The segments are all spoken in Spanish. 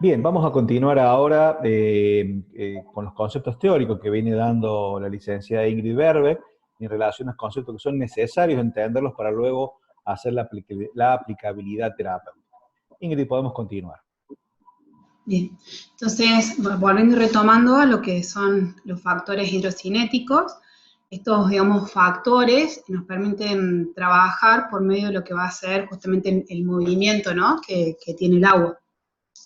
Bien, vamos a continuar ahora con los conceptos teóricos que viene dando la licenciada Ingrid Berbeck en relación a los conceptos que son necesarios entenderlos para luego hacer la aplicabilidad terapéutica. Ingrid, podemos continuar. Bien, entonces, volviendo y retomando a lo que son los factores hidrocinéticos, estos, digamos, factores nos permiten trabajar por medio de lo que va a ser justamente el movimiento, ¿no?, que tiene el agua.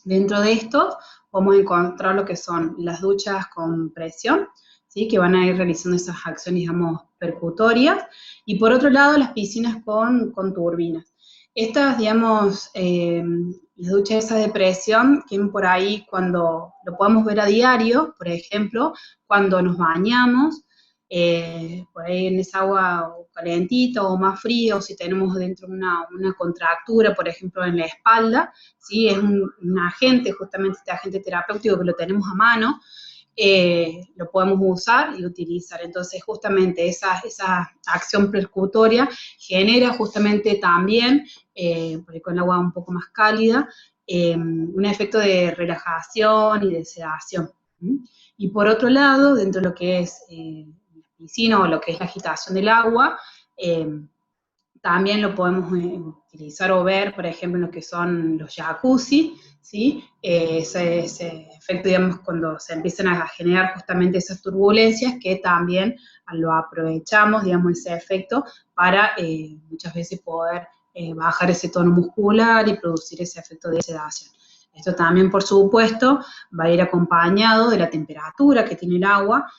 Dentro de esto podemos encontrar lo que son las duchas con presión, ¿sí?, que van a ir realizando esas acciones, digamos, percutorias, y por otro lado las piscinas con turbinas. Estas, digamos, las duchas esas de presión, que por ahí cuando lo podemos ver a diario, por ejemplo, cuando nos bañamos, por ahí en esa agua calentita o más fría, o si tenemos dentro una contractura, por ejemplo, en la espalda, ¿sí?, es un agente, justamente este agente terapéutico que lo tenemos a mano, lo podemos usar y utilizar. Entonces, justamente esa acción percutoria genera justamente también, porque con el agua un poco más cálida, un efecto de relajación y de sedación. Y por otro lado, dentro de lo que es la piscina o lo que es la agitación del agua, también lo podemos utilizar o ver, por ejemplo, en lo que son los jacuzzi, ¿sí? Ese efecto, digamos, cuando se empiezan a generar justamente esas turbulencias, que también lo aprovechamos, digamos, ese efecto para muchas veces poder bajar ese tono muscular y producir ese efecto de sedación. Esto también, por supuesto, va a ir acompañado de la temperatura que tiene el agua,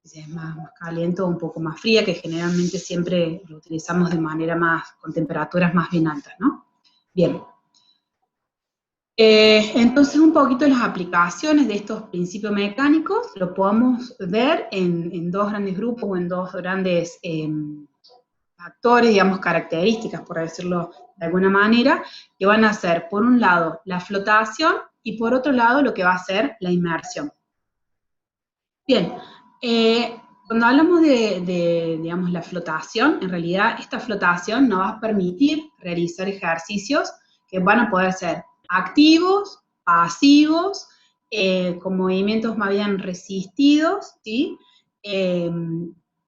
si es más caliente o un poco más fría, que generalmente siempre lo utilizamos de manera con temperaturas más bien altas, ¿no? Bien. Entonces, un poquito las aplicaciones de estos principios mecánicos lo podemos ver en dos grandes grupos o en dos grandes factores, digamos, características, por decirlo de alguna manera, que van a ser, por un lado, la flotación y por otro lado, lo que va a ser la inmersión. Bien, cuando hablamos digamos, la flotación, en realidad esta flotación nos va a permitir realizar ejercicios que van a poder ser activos, pasivos, con movimientos más bien resistidos, ¿sí?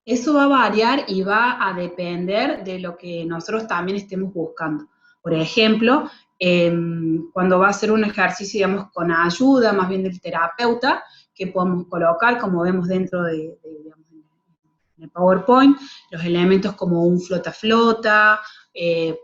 Eso va a variar y va a depender de lo que nosotros también estemos buscando. Por ejemplo, cuando va a ser un ejercicio, digamos, con ayuda más bien del terapeuta, que podemos colocar, como vemos dentro digamos, en el PowerPoint, los elementos como un flota-flota,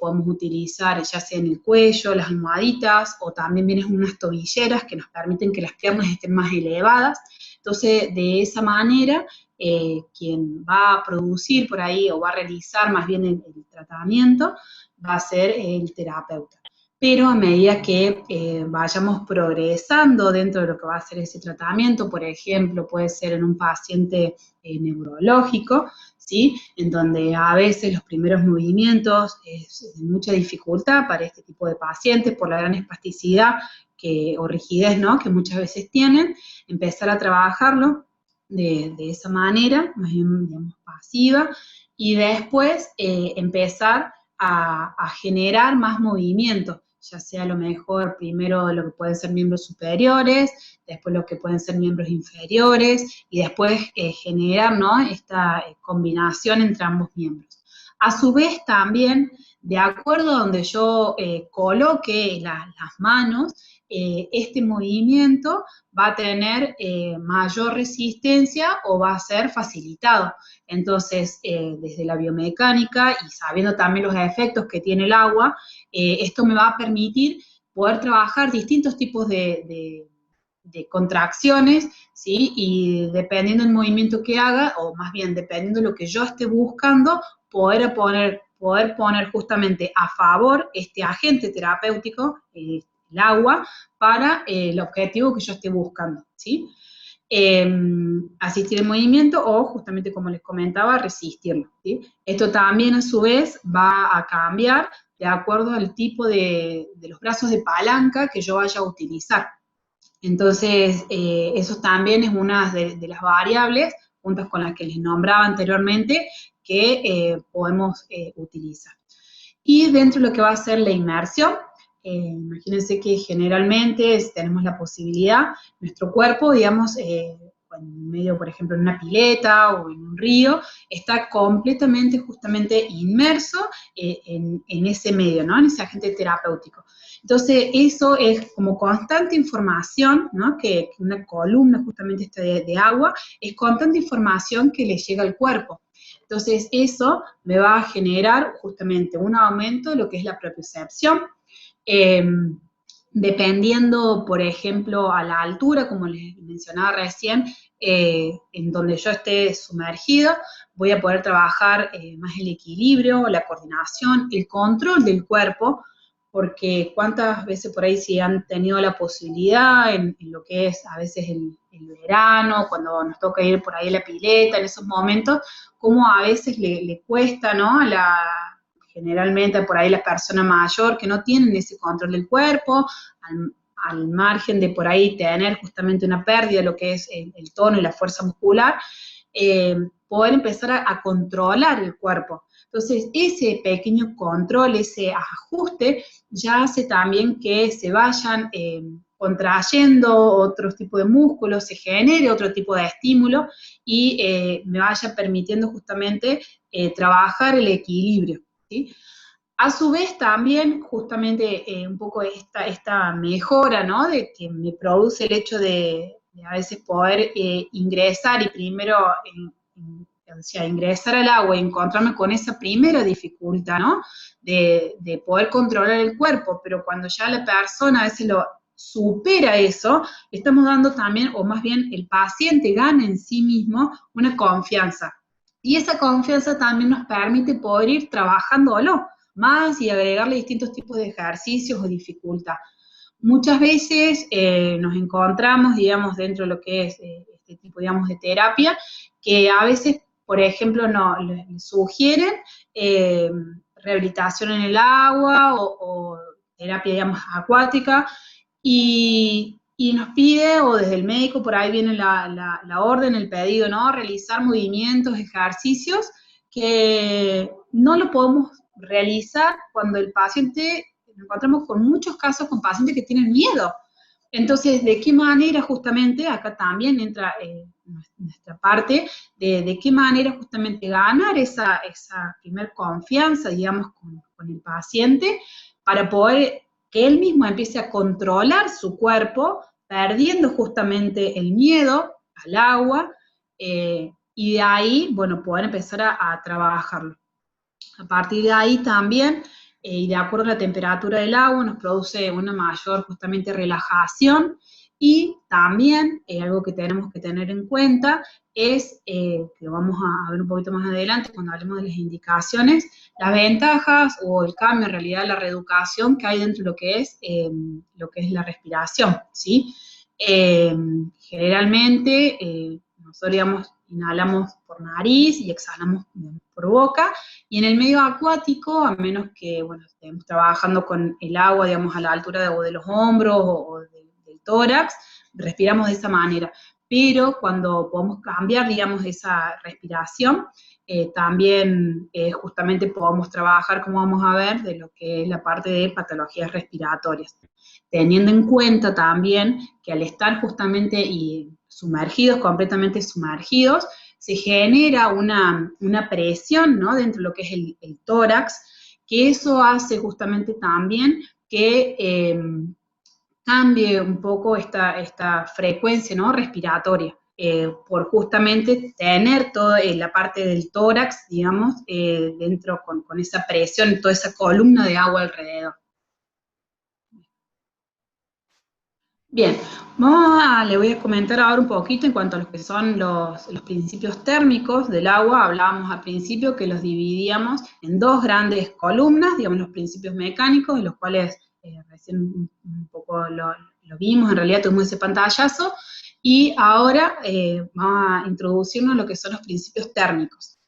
podemos utilizar ya sea en el cuello, las almohaditas, o también vienen unas tobilleras que nos permiten que las piernas estén más elevadas. Entonces, de esa manera, quien va a producir por ahí, o va a realizar más bien el tratamiento, va a ser el terapeuta. Pero a medida que vayamos progresando dentro de lo que va a ser ese tratamiento, por ejemplo, puede ser en un paciente neurológico, ¿sí?, en donde a veces los primeros movimientos es de mucha dificultad para este tipo de pacientes por la gran espasticidad o rigidez, ¿no?, que muchas veces tienen, empezar a trabajarlo de esa manera, más bien, digamos, pasiva, y después empezar a generar más movimiento, ya sea a lo mejor primero lo que pueden ser miembros superiores, después lo que pueden ser miembros inferiores, y después generar, ¿no?, esta combinación entre ambos miembros. A su vez también, de acuerdo a donde yo coloque las manos, este movimiento va a tener mayor resistencia o va a ser facilitado. Entonces, desde la biomecánica y sabiendo también los efectos que tiene el agua, esto me va a permitir poder trabajar distintos tipos de contracciones, ¿sí?, y dependiendo del movimiento que haga, o más bien dependiendo de lo que yo esté buscando, poder poner justamente a favor este agente terapéutico, el agua, para el objetivo que yo esté buscando, ¿sí? Asistir el movimiento o, justamente como les comentaba, resistirlo, ¿sí? Esto también, a su vez, va a cambiar de acuerdo al tipo de los brazos de palanca que yo vaya a utilizar. Entonces, eso también es una de las variables, juntas con las que les nombraba anteriormente, que podemos utilizar. Y dentro de lo que va a ser la inmersión, Imagínense que generalmente tenemos la posibilidad, nuestro cuerpo, digamos, en medio, por ejemplo, en una pileta o en un río, está completamente, justamente, inmerso en ese medio, ¿no? En ese agente terapéutico. Entonces, eso es como constante información, ¿no? Que una columna, justamente esta de agua, es constante información que le llega al cuerpo. Entonces, eso me va a generar justamente un aumento de lo que es la propiocepción. Eh, Dependiendo, por ejemplo, a la altura, como les mencionaba recién, en donde yo esté sumergido, voy a poder trabajar más el equilibrio, la coordinación, el control del cuerpo, porque cuántas veces por ahí si han tenido la posibilidad en lo que es a veces el verano, cuando nos toca ir por ahí a la pileta, en esos momentos, cómo a veces le cuesta, ¿no? Generalmente por ahí la persona mayor que no tienen ese control del cuerpo, al margen de por ahí tener justamente una pérdida de lo que es el tono y la fuerza muscular, poder empezar a controlar el cuerpo. Entonces, ese pequeño control, ese ajuste, ya hace también que se vayan contrayendo otros tipos de músculos, se genere otro tipo de estímulo y me vaya permitiendo justamente trabajar el equilibrio, ¿sí? A su vez también justamente un poco esta mejora, ¿no? De que me produce el hecho de a veces poder ingresar y primero, o sea, ingresar al agua y encontrarme con esa primera dificultad, ¿no? De poder controlar el cuerpo, pero cuando ya la persona a veces lo supera eso, le estamos dando también, o más bien el paciente gana en sí mismo una confianza. Y esa confianza también nos permite poder ir trabajándolo más y agregarle distintos tipos de ejercicios o dificultad. Muchas veces nos encontramos, digamos, dentro de lo que es este tipo, digamos, de terapia, que a veces, por ejemplo, les sugieren eh, rehabilitación en el agua o terapia, digamos, acuática, y nos pide, o desde el médico, por ahí viene la orden, el pedido, ¿no? Realizar movimientos, ejercicios que no lo podemos realizar cuando el paciente, nos encontramos con muchos casos con pacientes que tienen miedo. Entonces, ¿de qué manera justamente, acá también entra nuestra parte, de qué manera justamente ganar esa primer confianza, digamos, con el paciente, para poder que él mismo empiece a controlar su cuerpo, perdiendo justamente el miedo al agua, y de ahí, bueno, poder empezar a trabajarlo. A partir de ahí también, y de acuerdo a la temperatura del agua, nos produce una mayor justamente relajación, y también algo que tenemos que tener en cuenta es, que lo vamos a ver un poquito más adelante cuando hablemos de las indicaciones, las ventajas o el cambio en realidad, la reeducación que hay dentro de lo que es la respiración, ¿sí? Generalmente, nosotros, digamos, inhalamos por nariz y exhalamos por boca, y en el medio acuático, a menos que, bueno, estemos trabajando con el agua, digamos, a la altura de los hombros o del tórax, respiramos de esa manera. Pero cuando podemos cambiar, digamos, esa respiración, también justamente podemos trabajar, como vamos a ver, de lo que es la parte de patologías respiratorias. Teniendo en cuenta también que al estar justamente y sumergidos, completamente sumergidos, se genera una presión, ¿no? Dentro de lo que es el tórax, que eso hace justamente también que cambie un poco esta frecuencia, ¿no? Respiratoria, por justamente tener toda la parte del tórax, digamos, dentro con esa presión, toda esa columna de agua alrededor. Bien, le voy a comentar ahora un poquito en cuanto a lo que son los principios térmicos del agua. Hablábamos al principio que los dividíamos en dos grandes columnas, digamos, los principios mecánicos, de los cuales recién un poco lo vimos, en realidad tuvimos ese pantallazo, y ahora vamos a introducirnos en lo que son los principios térmicos.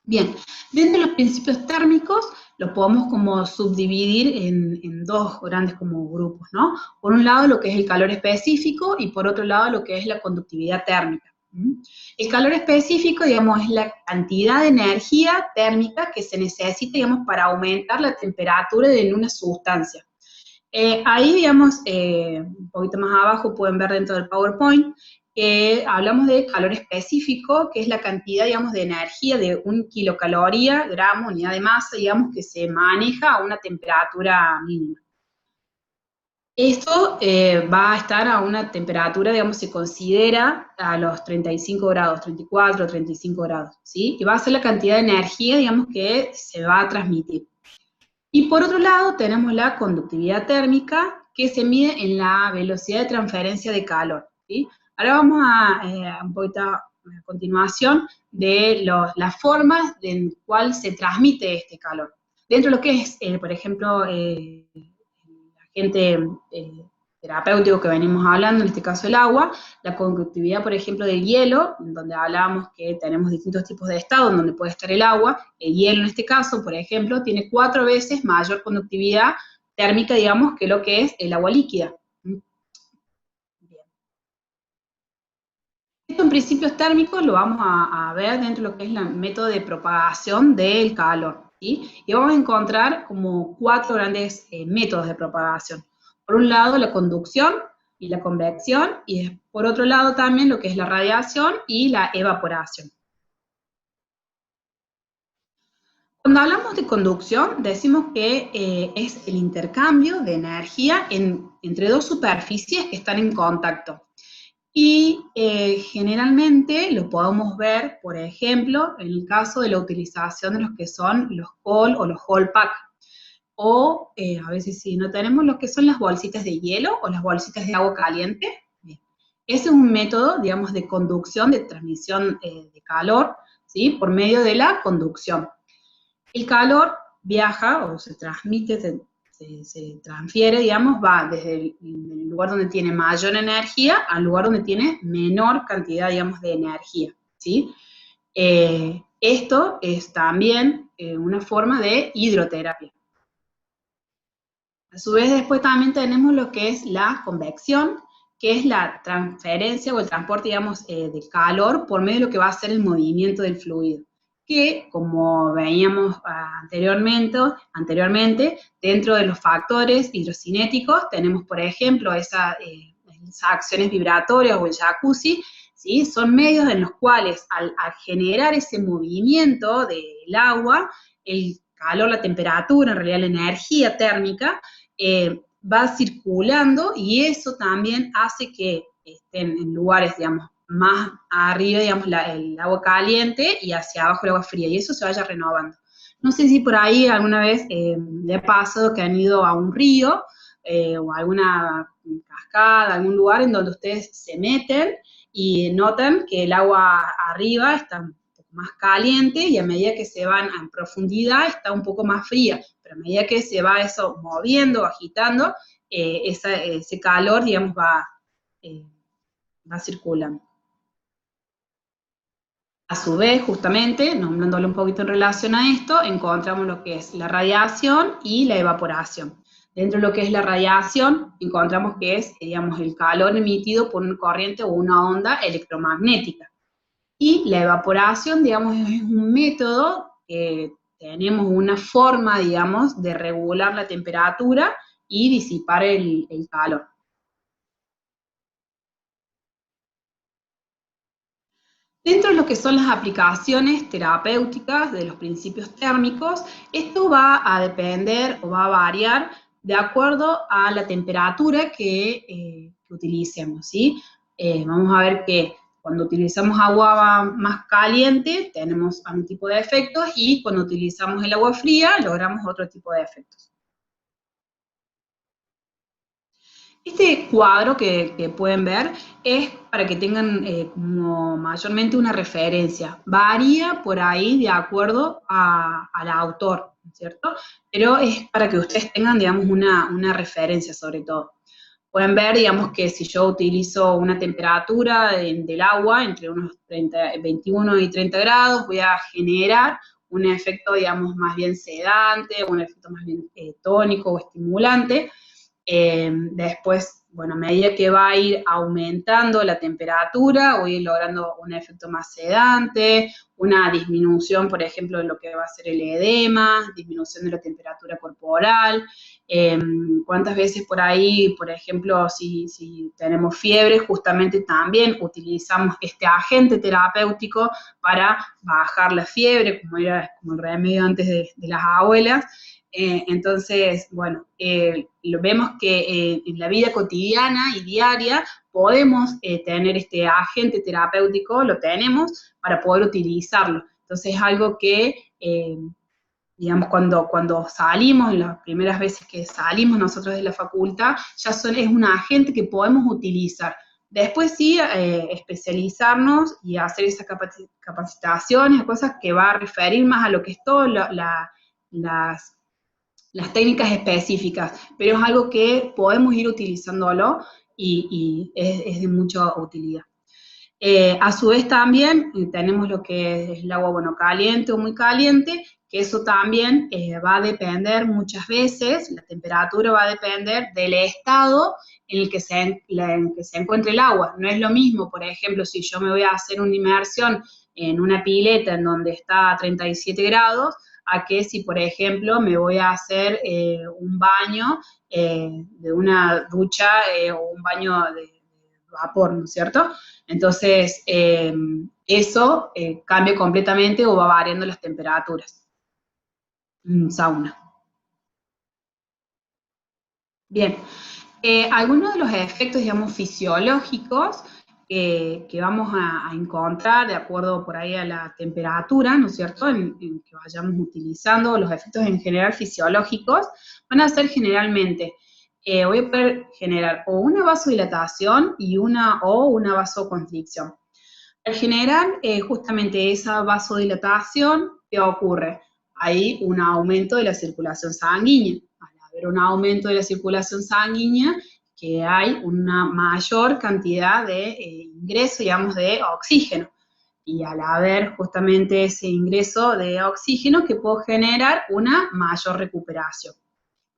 Bien, dentro de los principios térmicos lo podemos como subdividir en dos grandes como grupos, ¿no? Por un lado lo que es el calor específico y por otro lado lo que es la conductividad térmica. El calor específico, digamos, es la cantidad de energía térmica que se necesita, digamos, para aumentar la temperatura de una sustancia. Ahí, digamos, un poquito más abajo pueden ver dentro del PowerPoint que hablamos de calor específico, que es la cantidad, digamos, de energía de 1 kilocaloría, gramo, unidad de masa, digamos, que se maneja a una temperatura mínima. Esto va a estar a una temperatura, digamos, se considera a los 35 grados, 34, 35 grados, ¿sí? Y va a ser la cantidad de energía, digamos, que se va a transmitir. Y por otro lado tenemos la conductividad térmica, que se mide en la velocidad de transferencia de calor, ¿sí? Ahora vamos a un poquito a continuación de las formas en cual se transmite este calor. Dentro de lo que es, por ejemplo, el agente terapéutico que venimos hablando, en este caso el agua, la conductividad, por ejemplo, del hielo, donde hablábamos que tenemos distintos tipos de estado donde puede estar el agua, el hielo en este caso, por ejemplo, tiene 4 veces mayor conductividad térmica, digamos, que lo que es el agua líquida. Bien. Esto en principios térmicos lo vamos a ver dentro de lo que es el método de propagación del calor, ¿sí? Y vamos a encontrar como 4 grandes métodos de propagación. Por un lado, la conducción y la convección, y por otro lado también lo que es la radiación y la evaporación. Cuando hablamos de conducción, decimos que es el intercambio de energía entre dos superficies que están en contacto. Y generalmente lo podemos ver, por ejemplo, en el caso de la utilización de los que son los COL o los Hall Pack. O a veces si no tenemos los que son las bolsitas de hielo o las bolsitas de agua caliente. Bien. Ese es un método, digamos, de conducción, de transmisión de calor, ¿sí? Por medio de la conducción. El calor viaja o se transmite, se transfiere, digamos, va desde el lugar donde tiene mayor energía al lugar donde tiene menor cantidad, digamos, de energía, ¿sí? Esto es también una forma de hidroterapia. A su vez, después también tenemos lo que es la convección, que es la transferencia o el transporte, digamos, de calor por medio de lo que va a ser el movimiento del fluido, que, como veíamos anteriormente, dentro de los factores hidrocinéticos tenemos, por ejemplo, esas acciones vibratorias o el jacuzzi, ¿sí? Son medios en los cuales, al generar ese movimiento del agua, el calor, la temperatura, en realidad la energía térmica, va circulando y eso también hace que estén en lugares, digamos, más arriba, digamos, el agua caliente y hacia abajo el agua fría, y eso se vaya renovando. No sé si por ahí alguna vez le ha pasado que han ido a un río o a alguna cascada, algún lugar en donde ustedes se meten y notan que el agua arriba está un poco más caliente y a medida que se van en profundidad está un poco más fría, pero a medida que se va eso moviendo, agitando, ese calor, digamos, va circulando. A su vez, justamente, nombrándolo un poquito en relación a esto, encontramos lo que es la radiación y la evaporación. Dentro de lo que es la radiación, encontramos que es, digamos, el calor emitido por una corriente o una onda electromagnética. Y la evaporación, digamos, es un método que tenemos una forma, digamos, de regular la temperatura y disipar el calor. Dentro de lo que son las aplicaciones terapéuticas de los principios térmicos, esto va a depender o va a variar de acuerdo a la temperatura que utilicemos, ¿sí? Vamos a ver que cuando utilizamos agua más caliente tenemos un tipo de efectos y cuando utilizamos el agua fría logramos otro tipo de efectos. Este cuadro que pueden ver es para que tengan como mayormente una referencia. Varía por ahí de acuerdo al autor, ¿cierto? Pero es para que ustedes tengan, digamos, una referencia sobre todo. Pueden ver, digamos, que si yo utilizo una temperatura del agua entre unos 21 y 30 grados, voy a generar un efecto, digamos, más bien sedante, un efecto más bien tónico o estimulante. Después, bueno, a medida que va a ir aumentando la temperatura, voy a ir logrando un efecto más sedante, una disminución, por ejemplo, de lo que va a ser el edema, disminución de la temperatura corporal, ¿Cuántas veces por ahí, por ejemplo, si tenemos fiebre, justamente también utilizamos este agente terapéutico para bajar la fiebre, como era como el remedio antes de las abuelas? Entonces, bueno, lo vemos que en la vida cotidiana y diaria podemos tener este agente terapéutico, lo tenemos para poder utilizarlo. Entonces es algo que, digamos, cuando salimos, las primeras veces que salimos nosotros de la facultad, es un agente que podemos utilizar. Después sí, especializarnos y hacer esas capacitaciones, cosas que va a referir más a lo que es todo las técnicas específicas, pero es algo que podemos ir utilizándolo y es de mucha utilidad. A su vez también tenemos lo que es el agua, bueno, caliente o muy caliente, que eso también va a depender muchas veces, la temperatura va a depender del estado en el que se encuentre el agua. No es lo mismo, por ejemplo, si yo me voy a hacer una inmersión en una pileta en donde está a 37 grados, a que si, por ejemplo, me voy a hacer un baño de una ducha o un baño de vapor, ¿no es cierto? Entonces, eso cambia completamente o va variando las temperaturas. Sauna. Bien, algunos de los efectos, digamos, fisiológicos que vamos a encontrar de acuerdo por ahí a la temperatura, ¿no es cierto?, en que vayamos utilizando, los efectos en general fisiológicos, van a ser generalmente, voy a poder generar o una vasodilatación o una vasoconstricción. Al generar justamente esa vasodilatación, ¿qué ocurre? Hay un aumento de la circulación sanguínea. Al haber un aumento de la circulación sanguínea, que hay una mayor cantidad de ingreso, digamos, de oxígeno. Y al haber justamente ese ingreso de oxígeno, que puedo generar una mayor recuperación.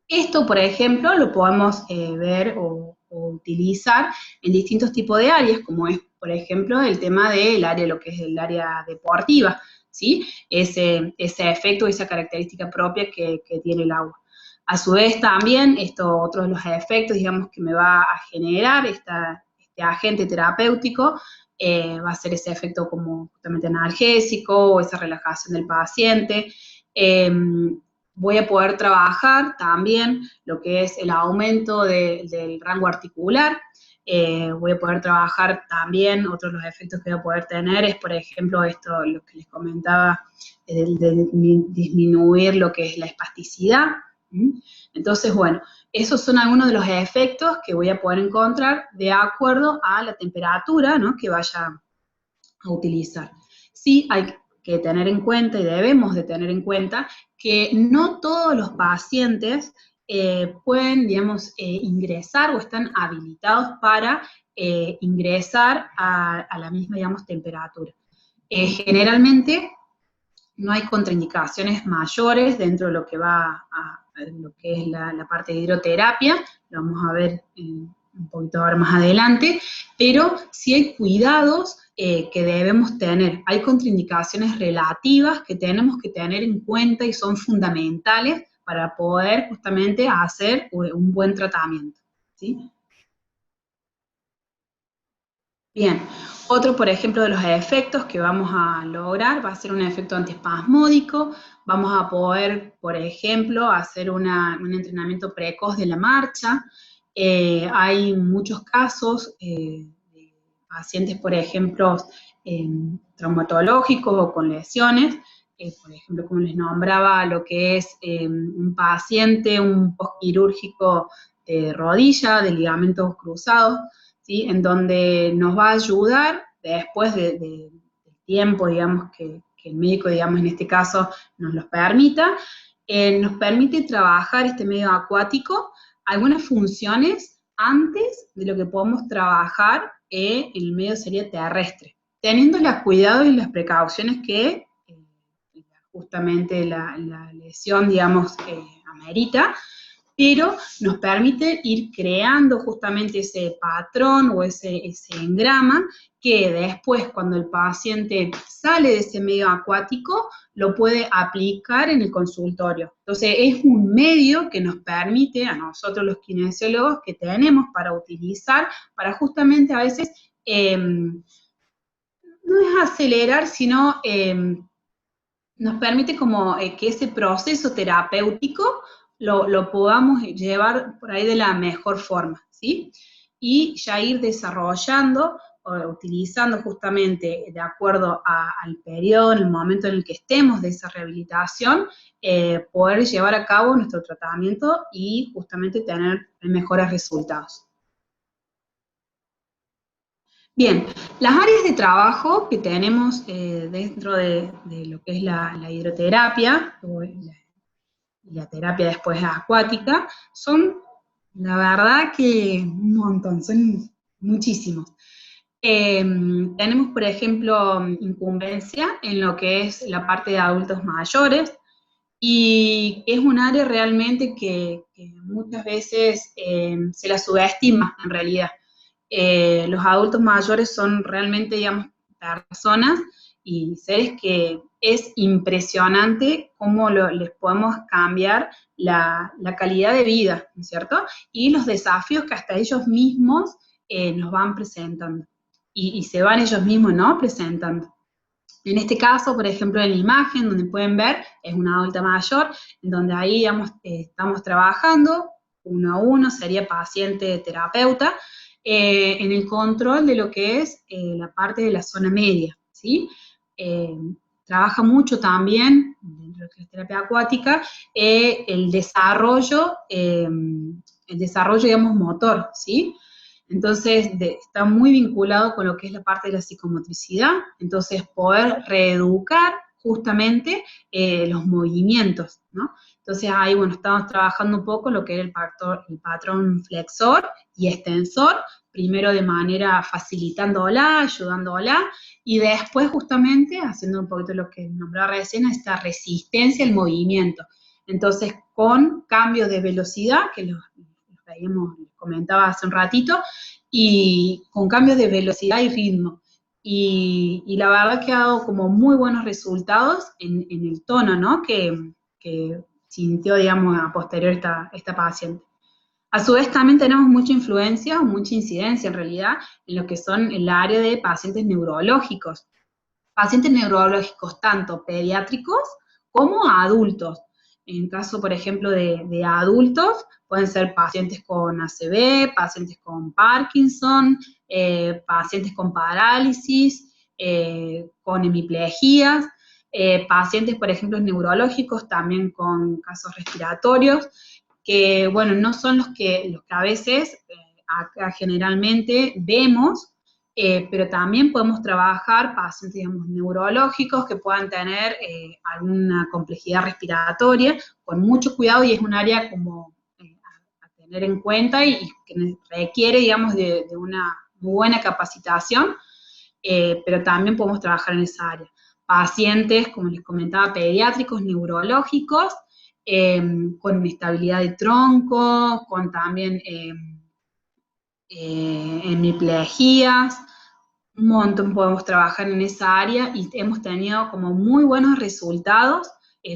Esto, por ejemplo, lo podemos ver o utilizar en distintos tipos de áreas, como es, por ejemplo, el tema del área, lo que es el área deportiva, ¿sí? Ese efecto, esa característica propia que tiene el agua. A su vez también, otro de los efectos, digamos, que me va a generar este agente terapéutico, va a ser ese efecto como justamente analgésico o esa relajación del paciente. Voy a poder trabajar también lo que es el aumento del rango articular. Voy a poder trabajar también, otros de los efectos que voy a poder tener es, por ejemplo, lo que les comentaba, de disminuir lo que es la espasticidad. Entonces, bueno, esos son algunos de los efectos que voy a poder encontrar de acuerdo a la temperatura, ¿no?, que vaya a utilizar. Sí, hay que tener en cuenta y debemos de tener en cuenta que no todos los pacientes pueden, digamos, ingresar o están habilitados para ingresar a la misma, digamos, temperatura. Generalmente no hay contraindicaciones mayores dentro de lo que va a lo que es la parte de hidroterapia, lo vamos a ver un poquito ahora más adelante, pero sí hay cuidados que debemos tener. Hay contraindicaciones relativas que tenemos que tener en cuenta y son fundamentales para poder justamente hacer un buen tratamiento, ¿sí? Bien, otro, por ejemplo, de los efectos que vamos a lograr va a ser un efecto antiespasmódico. Vamos a poder, por ejemplo, hacer un entrenamiento precoz de la marcha. Hay muchos casos de pacientes, por ejemplo, traumatológicos o con lesiones, por ejemplo, como les nombraba, lo que es un paciente, un postquirúrgico de rodilla, de ligamentos cruzados, ¿sí?, en donde nos va a ayudar después del tiempo, digamos, que el médico, digamos, en este caso, nos los permita, nos permite trabajar este medio acuático, algunas funciones antes de lo que podemos trabajar en el medio sería terrestre, teniendo los cuidados y las precauciones que justamente la lesión, digamos, amerita, pero nos permite ir creando justamente ese patrón o ese engrama que después, cuando el paciente sale de ese medio acuático, lo puede aplicar en el consultorio. Entonces, es un medio que nos permite a nosotros los kinesiólogos que tenemos para utilizar, para justamente a veces, no es acelerar, sino nos permite como que ese proceso terapéutico lo podamos llevar por ahí de la mejor forma, ¿sí? Y ya ir desarrollando o utilizando justamente de acuerdo al periodo, en el momento en el que estemos de esa rehabilitación, poder llevar a cabo nuestro tratamiento y justamente tener mejores resultados. Bien, las áreas de trabajo que tenemos dentro de lo que es la hidroterapia, o la terapia después acuática, son, la verdad que un montón, son muchísimos. Tenemos, por ejemplo, incumbencia en lo que es la parte de adultos mayores, y es un área realmente que muchas veces se la subestima en realidad. Los adultos mayores son realmente, digamos, personas y seres que es impresionante cómo les podemos cambiar la calidad de vida, ¿no es cierto? Y los desafíos que hasta ellos mismos nos van presentando. Y se van ellos mismos, ¿no? Presentando. En este caso, por ejemplo, en la imagen, donde pueden ver, es una adulta mayor, en donde ahí, digamos, estamos trabajando, uno a uno, sería paciente-terapeuta, en el control de lo que es la parte de la zona media, ¿sí? Eh, Trabaja mucho también, dentro de lo que es terapia acuática, el desarrollo, digamos, motor, ¿sí? Entonces, está muy vinculado con lo que es la parte de la psicomotricidad, entonces poder reeducar justamente los movimientos, ¿no? Entonces ahí, bueno, estamos trabajando un poco lo que era el patrón flexor y extensor, primero de manera facilitándola, ayudándola, y después justamente haciendo un poquito lo que nombraba recién, esta resistencia al movimiento. Entonces, con cambios de velocidad, que los veíamos, les comentaba hace un ratito, y con cambios de velocidad y ritmo. Y la verdad que ha dado como muy buenos resultados en el tono, ¿no? Que sintió, digamos, a posterior esta paciente. A su vez también tenemos mucha influencia o mucha incidencia en realidad en lo que son el área de pacientes neurológicos. Pacientes neurológicos tanto pediátricos como adultos. En caso, por ejemplo, de adultos, pueden ser pacientes con ACV, pacientes con Parkinson, pacientes con parálisis, con hemiplejías, pacientes, por ejemplo, neurológicos también con casos respiratorios, que, bueno, no son los que a veces acá generalmente vemos, pero también podemos trabajar pacientes, digamos, neurológicos que puedan tener alguna complejidad respiratoria con mucho cuidado, y es un área como a tener en cuenta y que requiere, digamos, de una muy buena capacitación, pero también podemos trabajar en esa área. Pacientes, como les comentaba, pediátricos, neurológicos, con inestabilidad de tronco, con también hemiplejías, un montón podemos trabajar en esa área y hemos tenido como muy buenos resultados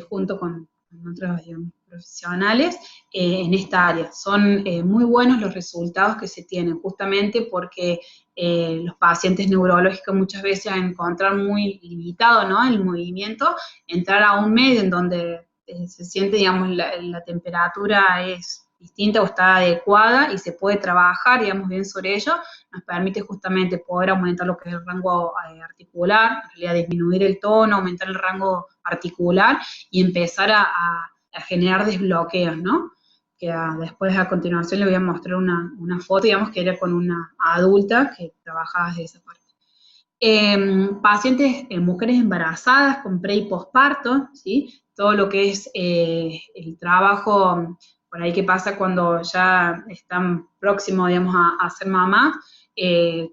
junto con otros, digamos, profesionales en esta área. Son muy buenos los resultados que se tienen, justamente porque los pacientes neurológicos muchas veces encuentran muy limitado, ¿no?, el movimiento, entrar a un medio en donde se siente, digamos, la temperatura es distinta o está adecuada y se puede trabajar, digamos, bien sobre ello, nos permite justamente poder aumentar lo que es el rango articular, en realidad disminuir el tono, aumentar el rango articular y empezar a generar desbloqueos, ¿no? Que después a continuación le voy a mostrar una foto, digamos, que era con una adulta que trabajaba desde esa parte. Pacientes, mujeres embarazadas con pre y posparto, ¿sí? Todo lo que es el trabajo por ahí que pasa cuando ya están próximos, digamos, a ser mamás,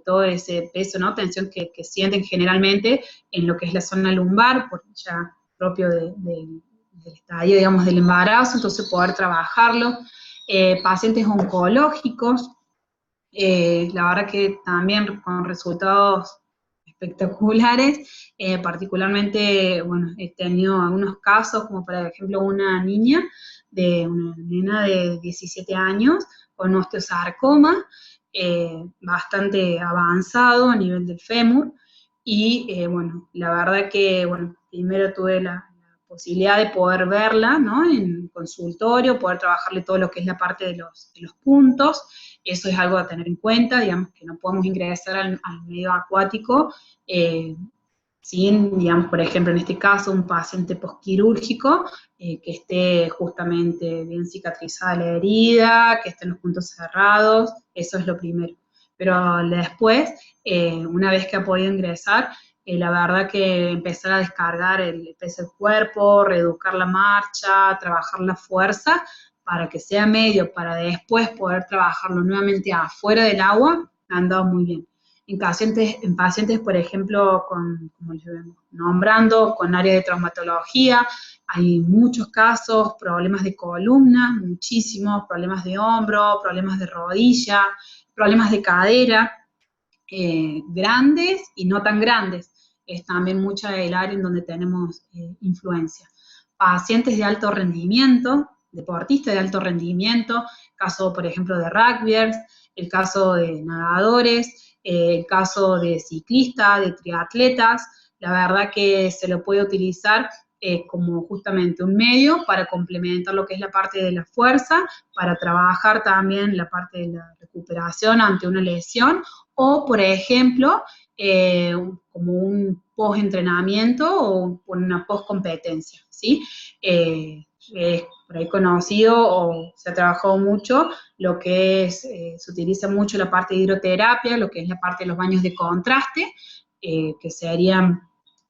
todo ese peso, ¿no?, tensión que sienten generalmente en lo que es la zona lumbar, por ya propio del estadio, digamos, del embarazo, entonces poder trabajarlo. pacientes oncológicos, la verdad que también con resultados espectaculares, particularmente, bueno, he tenido algunos casos, como por ejemplo una nena de 17 años con osteosarcoma, bastante avanzado a nivel del fémur, y bueno, la verdad que, bueno, primero tuve la posibilidad de poder verla, ¿no? En consultorio, poder trabajarle todo lo que es la parte de los puntos. Eso es algo a tener en cuenta, digamos que no podemos ingresar al medio acuático sin, digamos, por ejemplo, en este caso, un paciente posquirúrgico que esté justamente bien cicatrizada la herida, que esté en los puntos cerrados, eso es lo primero. Pero después, una vez que ha podido ingresar, la verdad que empezar a descargar el peso del cuerpo, reeducar la marcha, trabajar la fuerza, para que sea medio, para después poder trabajarlo nuevamente afuera del agua, ha andado muy bien. En pacientes, por ejemplo, como les vengo nombrando, con área de traumatología, hay muchos casos, problemas de columna, muchísimos, problemas de hombro, problemas de rodilla, problemas de cadera, grandes y no tan grandes. Es también mucha el área en donde tenemos influencia. Pacientes de alto rendimiento, deportistas de alto rendimiento, caso, por ejemplo, de rugbyers, el caso de nadadores, el caso de ciclistas, de triatletas, la verdad que se lo puede utilizar como justamente un medio para complementar lo que es la parte de la fuerza, para trabajar también la parte de la recuperación ante una lesión, o por ejemplo, como un post-entrenamiento o una post-competencia, ¿sí? Es por ahí conocido o se ha trabajado mucho lo que es, se utiliza mucho la parte de hidroterapia, lo que es la parte de los baños de contraste, que serían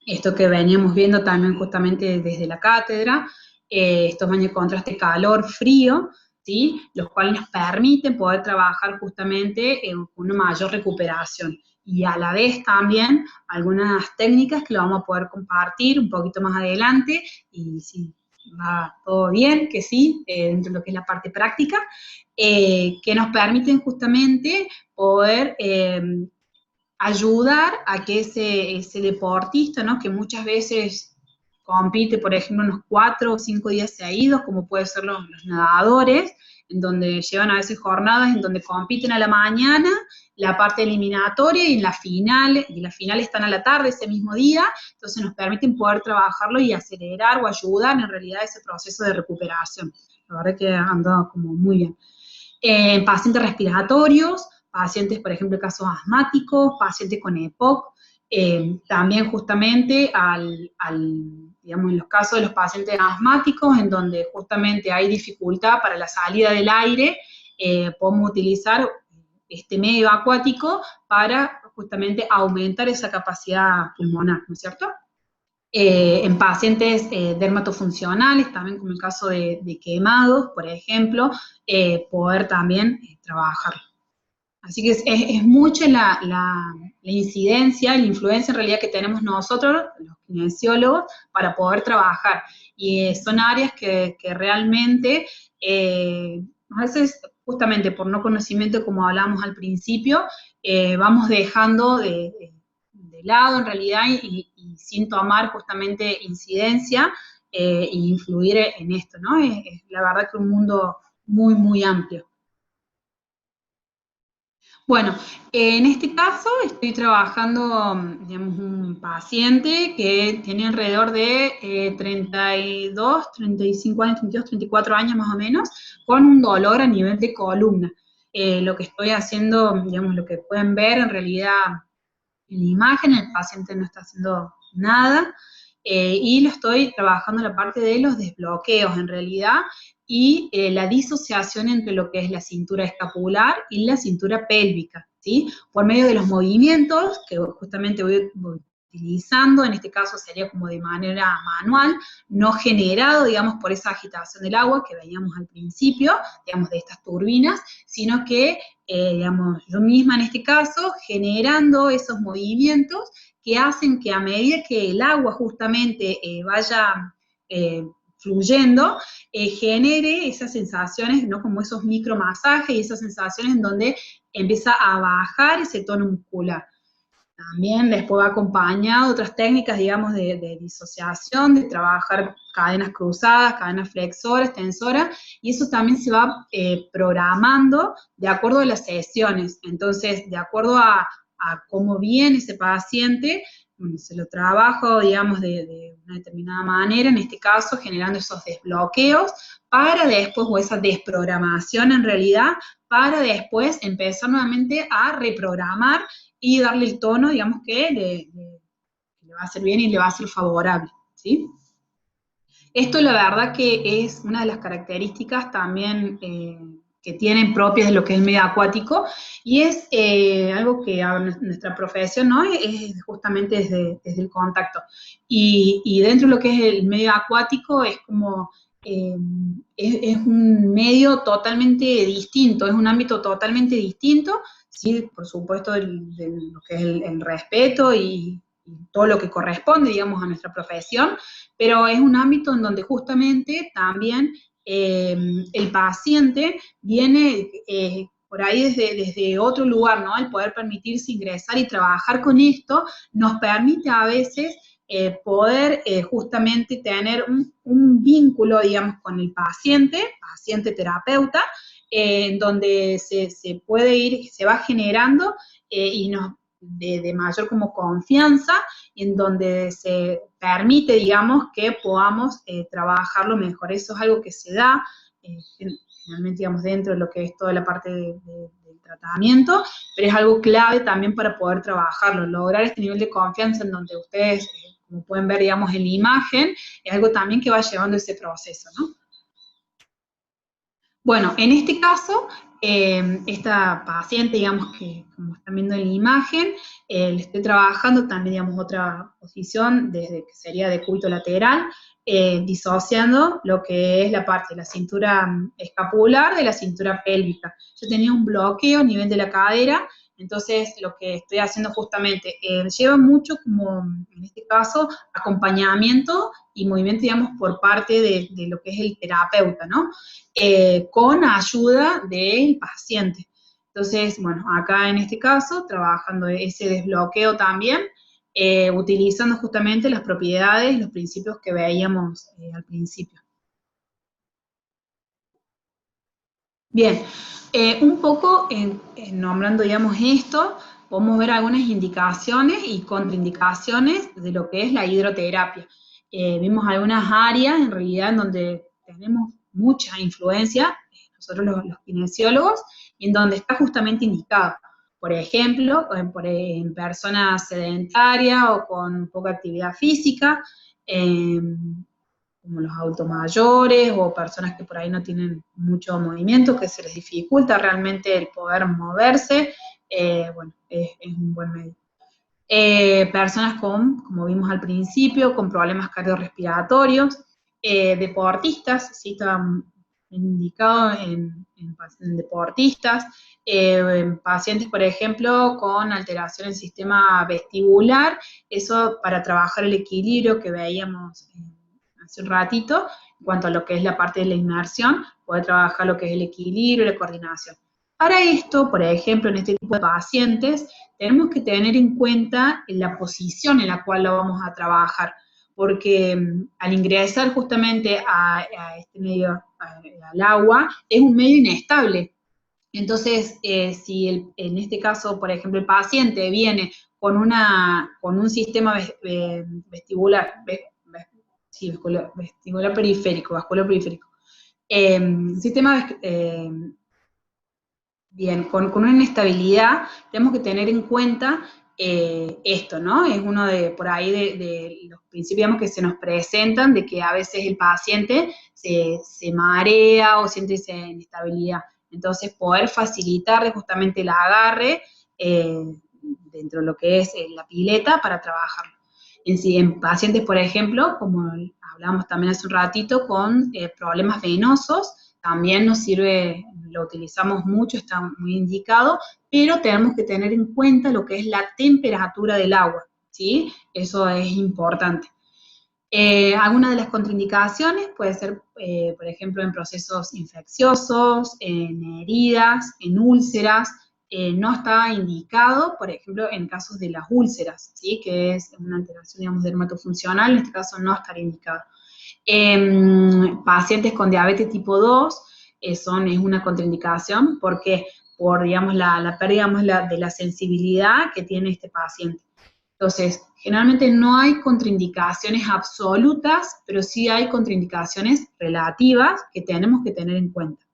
esto que veníamos viendo también justamente desde la cátedra, estos baños de contraste calor-frío, ¿sí? Los cuales nos permiten poder trabajar justamente en una mayor recuperación. Y a la vez también algunas técnicas que lo vamos a poder compartir un poquito más adelante, y si va todo bien, que sí, dentro de lo que es la parte práctica, que nos permiten justamente poder ayudar a que ese deportista, ¿no? Que muchas veces compite, por ejemplo, unos 4 o 5 días seguidos, como pueden ser los nadadores, en donde llevan a veces jornadas en donde compiten a la mañana, la parte eliminatoria y las finales están a la tarde ese mismo día, entonces nos permiten poder trabajarlo y acelerar o ayudar en realidad ese proceso de recuperación. La verdad que han andado como muy bien. Pacientes respiratorios, pacientes, por ejemplo, casos asmáticos, pacientes con EPOC, también justamente digamos, en los casos de los pacientes asmáticos, en donde justamente hay dificultad para la salida del aire, podemos utilizar este medio acuático para justamente aumentar esa capacidad pulmonar, ¿no es cierto? En pacientes dermatofuncionales, también como el caso de quemados, por ejemplo, poder también trabajar. Así que es mucha la incidencia, la influencia en realidad que tenemos nosotros, los kinesiólogos, para poder trabajar. Y son áreas que realmente, a veces, justamente por no conocimiento, como hablábamos al principio, vamos dejando de lado en realidad y sin tomar justamente incidencia e influir en esto, ¿no? Es la verdad que un mundo muy, muy amplio. Bueno, en este caso estoy trabajando, digamos, un paciente que tiene alrededor de 32, 35 años, 32, 34 años más o menos, con un dolor a nivel de columna. Lo que estoy haciendo, digamos, lo que pueden ver en realidad en la imagen, el paciente no está haciendo nada, y lo estoy trabajando en la parte de los desbloqueos en realidad, y la disociación entre lo que es la cintura escapular y la cintura pélvica, ¿sí? Por medio de los movimientos que justamente voy utilizando, en este caso sería como de manera manual, no generado, digamos, por esa agitación del agua que veíamos al principio, digamos, de estas turbinas, sino que, digamos, yo misma en este caso, generando esos movimientos que hacen que a medida que el agua justamente vaya fluyendo, genere esas sensaciones, ¿no? Como esos micromasajes y esas sensaciones en donde empieza a bajar ese tono muscular. También después va acompañado de otras técnicas, digamos, de disociación, de trabajar cadenas cruzadas, cadenas flexoras, tensoras, y eso también se va programando de acuerdo a las sesiones. Entonces, de acuerdo a cómo viene ese paciente, bueno, se lo trabajo, digamos, de una determinada manera, en este caso generando esos desbloqueos, para después, o esa desprogramación en realidad, para después empezar nuevamente a reprogramar y darle el tono, digamos, que le va a hacer bien y le va a ser favorable, ¿sí? Esto la verdad que es una de las características también que tienen propias de lo que es el medio acuático, y es algo que a nuestra profesión, ¿no? Es justamente desde el contacto. Y dentro de lo que es el medio acuático es como, es un medio totalmente distinto, es un ámbito totalmente distinto, sí, por supuesto, de lo que es el respeto y todo lo que corresponde, digamos, a nuestra profesión, pero es un ámbito en donde justamente también el paciente viene por ahí desde otro lugar, ¿no? El poder permitirse ingresar y trabajar con esto nos permite a veces poder justamente tener un vínculo, digamos, con el paciente-terapeuta, en donde se puede ir, se va generando y nos de mayor como confianza, en donde se permite, digamos, que podamos trabajarlo mejor. Eso es algo que se da, generalmente, digamos, dentro de lo que es toda la parte del tratamiento, pero es algo clave también para poder trabajarlo, lograr este nivel de confianza en donde ustedes, como pueden ver, digamos, en la imagen, es algo también que va llevando ese proceso, ¿no? Bueno, en este caso, esta paciente, digamos que como están viendo en la imagen, le estoy trabajando también, digamos, otra posición desde que sería de cúbito lateral, disociando lo que es la parte de la cintura escapular de la cintura pélvica. Yo tenía un bloqueo a nivel de la cadera, entonces lo que estoy haciendo justamente lleva mucho como, en este caso, acompañamiento y movimiento, digamos, por parte de lo que es el terapeuta, ¿no? Con ayuda del paciente. Entonces, bueno, acá en este caso, trabajando ese desbloqueo también, utilizando justamente las propiedades, los principios que veíamos al principio. Bien, un poco nombrando, digamos, esto, podemos ver algunas indicaciones y contraindicaciones de lo que es la hidroterapia. Vimos algunas áreas, en realidad, en donde tenemos mucha influencia, nosotros los kinesiólogos, y en donde está justamente indicado. Por ejemplo, en personas sedentarias o con poca actividad física, como los adultos mayores o personas que por ahí no tienen mucho movimiento, que se les dificulta realmente el poder moverse, bueno, es un buen medio. Personas como vimos al principio, con problemas cardiorrespiratorios, deportistas, sí, está indicado en deportistas, en pacientes, por ejemplo, con alteración del sistema vestibular, eso para trabajar el equilibrio que veíamos hace un ratito, en cuanto a lo que es la parte de la inmersión, poder trabajar lo que es el equilibrio y la coordinación. Para esto, por ejemplo, en este tipo de pacientes, tenemos que tener en cuenta la posición en la cual lo vamos a trabajar, porque al ingresar justamente a este medio, al agua, es un medio inestable. Entonces, si en este caso, por ejemplo, el paciente viene con un sistema vestibular, sí, vestibular periférico, vascular periférico, sistema bien, con una inestabilidad, tenemos que tener en cuenta esto, ¿no? Es uno por ahí de los principios, digamos, que se nos presentan, de que a veces el paciente se marea o siente esa inestabilidad. Entonces, poder facilitarle justamente el agarre dentro de lo que es la pileta para trabajarlo. En pacientes, por ejemplo, como hablamos también hace un ratito, con problemas venosos, también nos sirve, lo utilizamos mucho, está muy indicado, pero tenemos que tener en cuenta lo que es la temperatura del agua, ¿sí? Eso es importante. Algunas de las contraindicaciones puede ser, por ejemplo, en procesos infecciosos, en heridas, en úlceras. No está indicado, por ejemplo, en casos de las úlceras, ¿sí? Que es una alteración, digamos, dermatofuncional, en este caso no estaría indicado. Pacientes con diabetes tipo 2 es una contraindicación porque por, digamos, la pérdida, digamos, de la sensibilidad que tiene este paciente. Entonces, generalmente no hay contraindicaciones absolutas, pero sí hay contraindicaciones relativas que tenemos que tener en cuenta.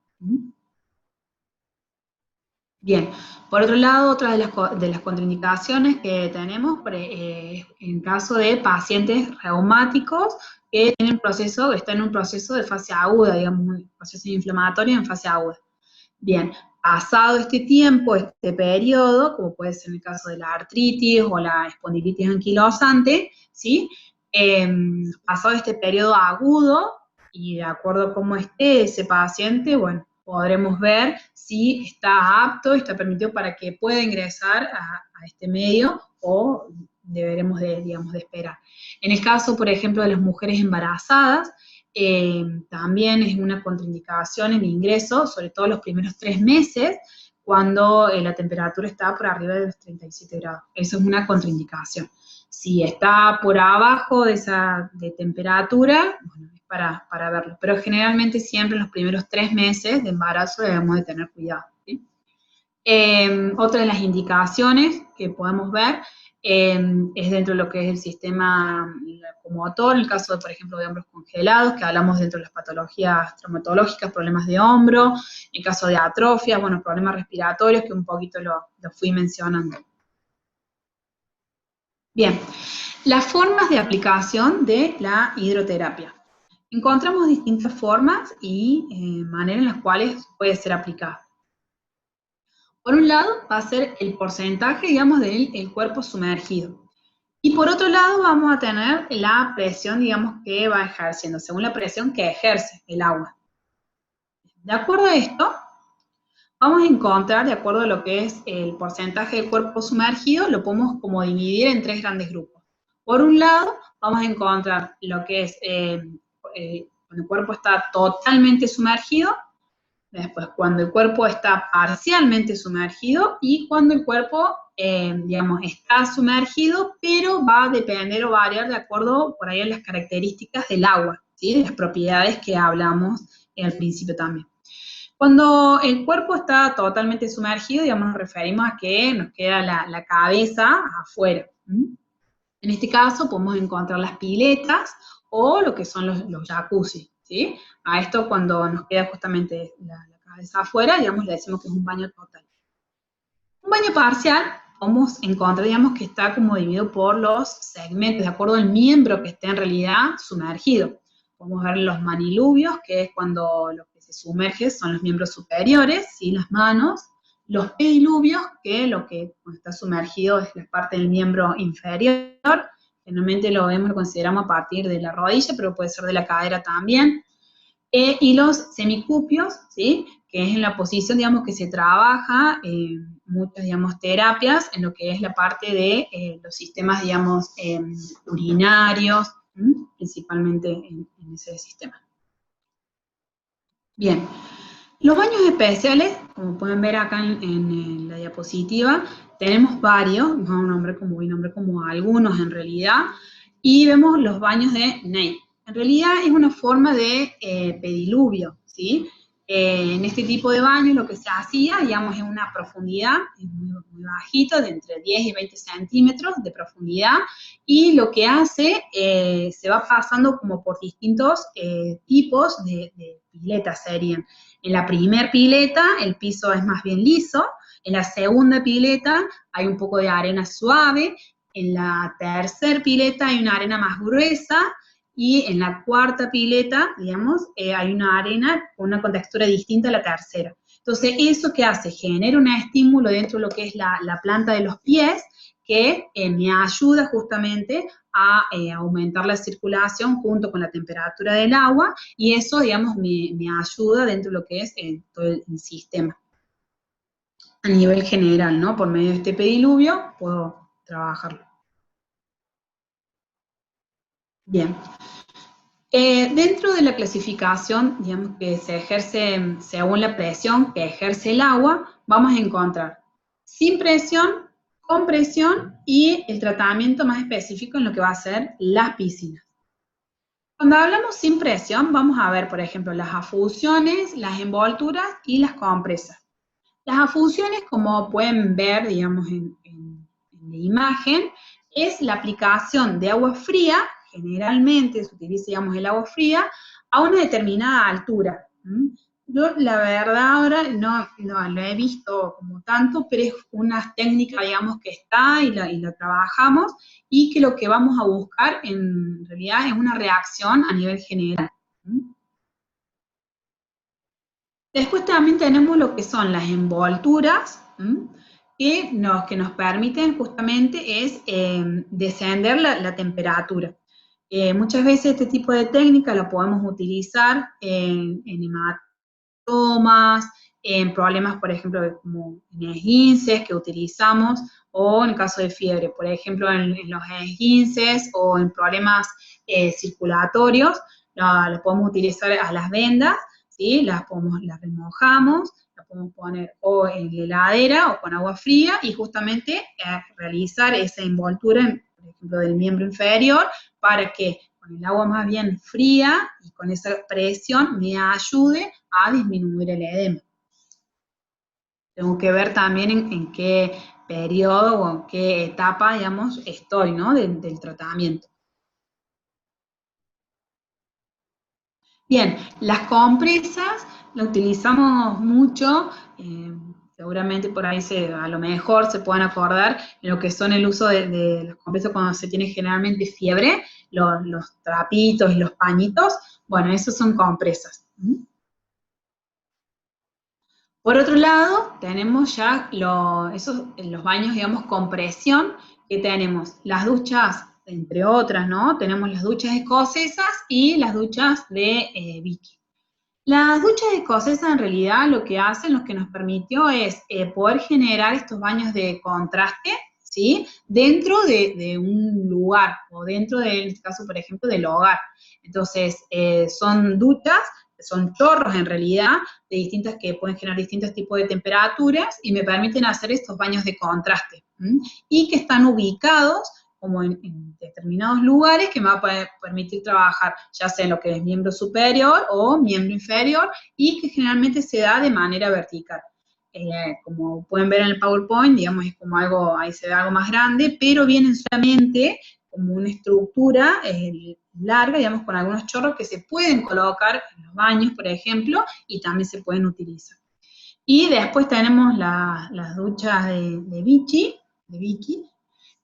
Bien, por otro lado, otra de las contraindicaciones que tenemos en caso de pacientes reumáticos que tienen están en un proceso de fase aguda, digamos, un proceso inflamatorio en fase aguda. Bien, pasado este tiempo, este periodo, como puede ser en el caso de la artritis o la espondilitis anquilosante, ¿sí? Pasado este periodo agudo, y de acuerdo a cómo esté ese paciente, bueno, podremos ver si está apto, está permitido para que pueda ingresar a este medio o deberemos digamos, de esperar. En el caso, por ejemplo, de las mujeres embarazadas, también es una contraindicación el ingreso, sobre todo los primeros 3 meses, cuando la temperatura está por arriba de los 37 grados. Eso es una contraindicación. Si está por abajo de esa temperatura, bueno, es para verlo. Pero generalmente siempre en los primeros 3 meses de embarazo debemos de tener cuidado, ¿sí? Otra de las indicaciones que podemos ver es dentro de lo que es el sistema locomotor, en el caso, de, por ejemplo, de hombros congelados, que hablamos dentro de las patologías traumatológicas, problemas de hombro, en caso de atrofias, bueno, problemas respiratorios, que un poquito lo fui mencionando. Bien, las formas de aplicación de la hidroterapia. Encontramos distintas formas y maneras en las cuales puede ser aplicada. Por un lado, va a ser el porcentaje, digamos, del cuerpo sumergido. Y por otro lado, vamos a tener la presión, digamos, que va ejerciendo, según la presión que ejerce el agua. De acuerdo a esto, vamos a encontrar, de acuerdo a lo que es el porcentaje de cuerpo sumergido, lo podemos como dividir en 3 grandes grupos. Por un lado, vamos a encontrar lo que es cuando el cuerpo está totalmente sumergido, después cuando el cuerpo está parcialmente sumergido y cuando el cuerpo, digamos, está sumergido, pero va a depender o variar de acuerdo por ahí a las características del agua, ¿sí? De las propiedades que hablamos al principio también. Cuando el cuerpo está totalmente sumergido, digamos, nos referimos a que nos queda la cabeza afuera. En este caso podemos encontrar las piletas o lo que son los jacuzzi, ¿sí? A esto cuando nos queda justamente la cabeza afuera, digamos, le decimos que es un baño total. Un baño parcial, podemos encontrar, digamos, que está como dividido por los segmentos, de acuerdo al miembro que esté en realidad sumergido. Podemos ver los manilubios, que es cuando lo que se sumerge son los miembros superiores, ¿sí? Las manos. Los pediluvios, que lo que está sumergido es la parte del miembro inferior. Generalmente lo vemos, lo consideramos a partir de la rodilla, pero puede ser de la cadera también. Y los semicupios, ¿sí? Que es en la posición, digamos, que se trabaja muchas, digamos, terapias en lo que es la parte de los sistemas, digamos, urinarios, principalmente en ese sistema. Bien, los baños especiales, como pueden ver acá en la diapositiva, tenemos varios, vamos a nombrar como algunos en realidad, y vemos los baños de Ney. En realidad es una forma de pediluvio, ¿sí? En este tipo de baños lo que se hacía, digamos, es una profundidad muy, muy bajita, de entre 10 y 20 centímetros de profundidad, y lo que hace, se va pasando como por distintos tipos de piletas serían. En la primer pileta el piso es más bien liso, en la segunda pileta hay un poco de arena suave, en la tercera pileta hay una arena más gruesa, y en la cuarta pileta, digamos, hay una arena con una contextura distinta a la tercera. Entonces, ¿eso qué hace? Genera un estímulo dentro de lo que es la planta de los pies, que me ayuda justamente a aumentar la circulación junto con la temperatura del agua, y eso, digamos, me ayuda dentro de lo que es todo el sistema. A nivel general, ¿no? Por medio de este pediluvio puedo trabajarlo. Bien. Dentro de la clasificación, digamos que se ejerce según la presión que ejerce el agua, vamos a encontrar sin presión, con presión y el tratamiento más específico en lo que va a ser las piscinas. Cuando hablamos sin presión, vamos a ver, por ejemplo, las afusiones, las envolturas y las compresas. Las afusiones, como pueden ver, digamos, en la imagen, es la aplicación de agua fría, generalmente se utiliza, digamos, el agua fría, a una determinada altura. Yo, la verdad, ahora no lo he visto como tanto, pero es una técnica, digamos, que está y la trabajamos, y que lo que vamos a buscar en realidad es una reacción a nivel general. Después también tenemos lo que son las envolturas, que nos permiten justamente es descender la temperatura. Muchas veces este tipo de técnica la podemos utilizar en hematomas, en problemas, por ejemplo, como en esguinces que utilizamos, o en caso de fiebre, por ejemplo, en los esguinces o en problemas circulatorios, la podemos utilizar a las vendas, ¿sí? Las remojamos, la podemos poner o en la heladera o con agua fría y justamente realizar esa envoltura, por ejemplo, del miembro inferior, para que con el agua más bien fría y con esa presión me ayude a disminuir el edema. Tengo que ver también en qué periodo o en qué etapa, digamos, estoy, ¿no? del tratamiento. Bien, las compresas las utilizamos mucho, seguramente por ahí a lo mejor se puedan acordar en lo que son el uso de las compresas cuando se tiene generalmente fiebre, los trapitos y los pañitos, bueno, esos son compresas. Por otro lado, tenemos ya los baños, digamos, con presión, que tenemos las duchas, entre otras, ¿no? Tenemos las duchas escocesas y las duchas de Vicky. Las duchas escocesas en realidad lo que hacen, lo que nos permitió es poder generar estos baños de contraste, ¿sí? Dentro de un lugar, o dentro de, en este caso, por ejemplo, del hogar. Entonces, son duchas, son chorros en realidad, que pueden generar distintos tipos de temperaturas y me permiten hacer estos baños de contraste. Y que están ubicados como en determinados lugares que me va a permitir trabajar ya sea en lo que es miembro superior o miembro inferior y que generalmente se da de manera vertical. Como pueden ver en el PowerPoint, digamos, es como algo, ahí se ve algo más grande, pero vienen solamente como una estructura larga, digamos, con algunos chorros que se pueden colocar en los baños, por ejemplo, y también se pueden utilizar. Y después tenemos las duchas de Vicky,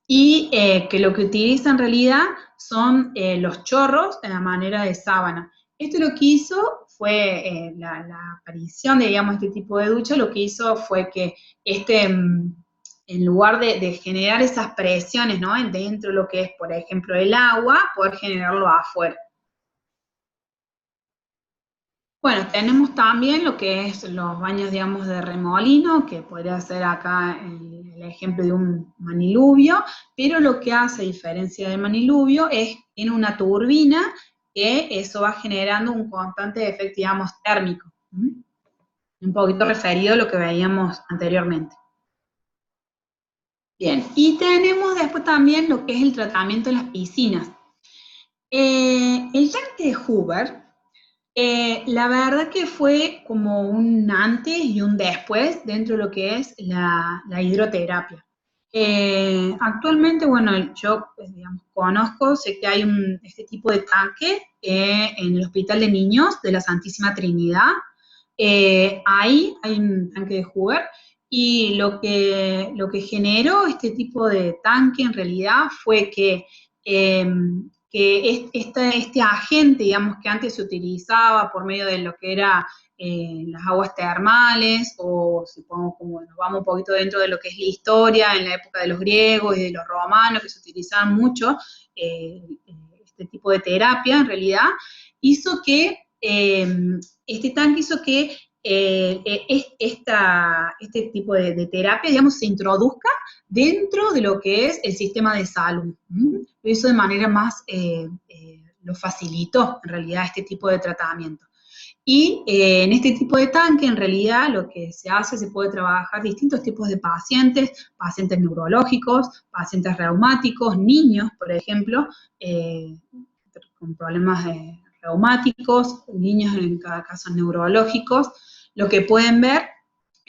y que lo que utiliza en realidad son los chorros en la manera de sábana. Esto lo que hizo fue la aparición de, digamos, este tipo de ducha, lo que hizo fue que en lugar de generar esas presiones, ¿no? Dentro de lo que es, por ejemplo, el agua, poder generarlo afuera. Bueno, tenemos también lo que es los baños, digamos, de remolino, que podría ser acá el ejemplo de un maniluvio, pero lo que hace, a diferencia del maniluvio, es tiene una turbina que eso va generando un constante efecto, digamos, térmico. Un poquito referido a lo que veíamos anteriormente. Bien, y tenemos después también lo que es el tratamiento de las piscinas. El tanque de Hoover, la verdad que fue como un antes y un después dentro de lo que es la hidroterapia. Actualmente, bueno, yo pues, digamos, conozco, sé que hay este tipo de tanque en el Hospital de Niños de la Santísima Trinidad. Ahí hay un tanque de Hoover y lo que generó este tipo de tanque en realidad fue que este agente, digamos, que antes se utilizaba por medio de lo que era las aguas termales, o si podemos, como nos vamos un poquito dentro de lo que es la historia, en la época de los griegos y de los romanos, que se utilizaban mucho este tipo de terapia, en realidad, hizo que, este tanque hizo que este tipo de terapia, digamos, se introduzca dentro de lo que es el sistema de salud. Lo hizo de manera más, lo facilitó en realidad este tipo de tratamiento. Y en este tipo de tanque, en realidad, lo que se hace, se puede trabajar distintos tipos de pacientes, pacientes neurológicos, pacientes reumáticos, niños, por ejemplo, con problemas reumáticos, niños en cada caso neurológicos. Lo que pueden ver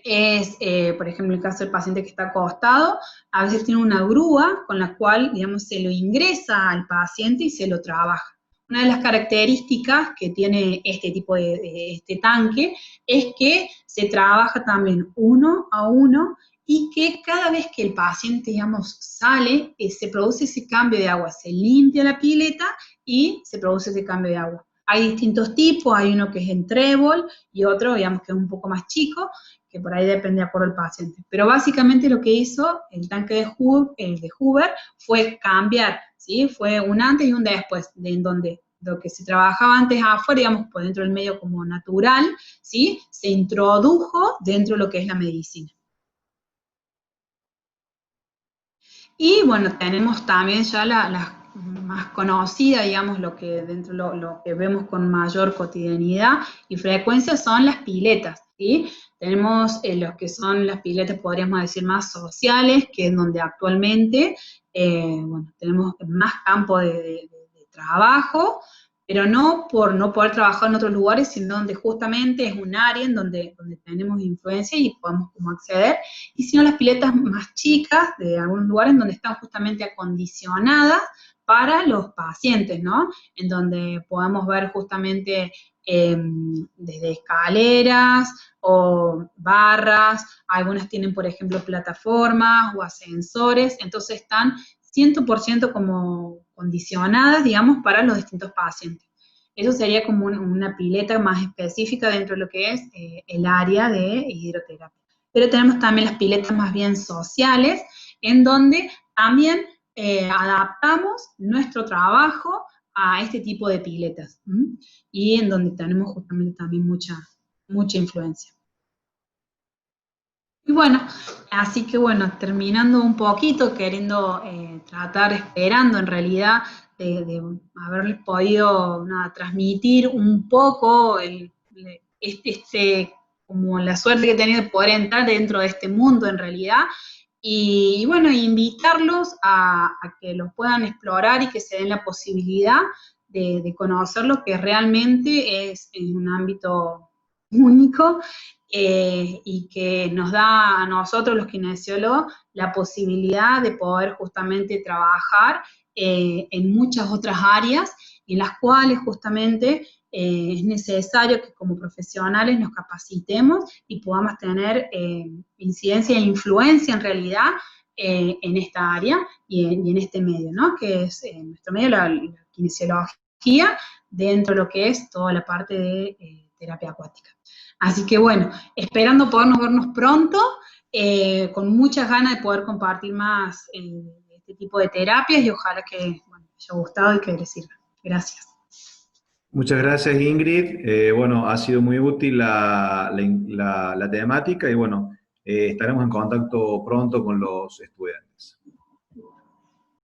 es, por ejemplo, el caso del paciente que está acostado, a veces tiene una grúa con la cual, digamos, se lo ingresa al paciente y se lo trabaja. Una de las características que tiene este tipo este tanque es que se trabaja también uno a uno y que cada vez que el paciente, digamos, sale, se produce ese cambio de agua, se limpia la pileta y se produce ese cambio de agua. Hay distintos tipos, hay uno que es en trébol y otro, digamos, que es un poco más chico, que por ahí depende de acuerdo al paciente. Pero básicamente lo que hizo el tanque de Hoover fue cambiar, ¿sí? Fue un antes y un después, en donde lo que se trabajaba antes afuera, digamos, por dentro del medio como natural, ¿sí? Se introdujo dentro de lo que es la medicina. Y bueno, tenemos también ya las más conocidas, digamos, lo que dentro lo que vemos con mayor cotidianidad y frecuencia son las piletas, ¿sí? Tenemos los que son las piletas, podríamos decir, más sociales, que es donde actualmente, bueno, tenemos más campo de trabajo, pero no por no poder trabajar en otros lugares, sino donde justamente es un área en donde tenemos influencia y podemos como acceder, y sino las piletas más chicas de algunos lugares donde están justamente acondicionadas para los pacientes, ¿no? En donde podemos ver justamente desde escaleras o barras, algunas tienen, por ejemplo, plataformas o ascensores, entonces están 100% como condicionadas, digamos, para los distintos pacientes. Eso sería como una pileta más específica dentro de lo que es el área de hidroterapia. Pero tenemos también las piletas más bien sociales, en donde también adaptamos nuestro trabajo a este tipo de piletas, y en donde tenemos justamente también mucha influencia. Y bueno, así que bueno, terminando un poquito, queriendo tratar, esperando en realidad de haberles podido transmitir un poco como la suerte que he tenido de poder entrar dentro de este mundo en realidad, y bueno, invitarlos a que los puedan explorar y que se den la posibilidad de conocer lo que realmente es en un ámbito único, y que nos da a nosotros los kinesiólogos la posibilidad de poder justamente trabajar en muchas otras áreas en las cuales justamente es necesario que como profesionales nos capacitemos y podamos tener incidencia e influencia en realidad en esta área y en este medio, ¿no? Que es nuestro medio, la kinesiología, dentro de lo que es toda la parte de terapia acuática. Así que bueno, esperando podernos vernos pronto, con muchas ganas de poder compartir más este tipo de terapias y ojalá que bueno, les haya gustado y que les sirva. Gracias. Muchas gracias, Ingrid. Bueno, ha sido muy útil la temática y bueno, estaremos en contacto pronto con los estudiantes.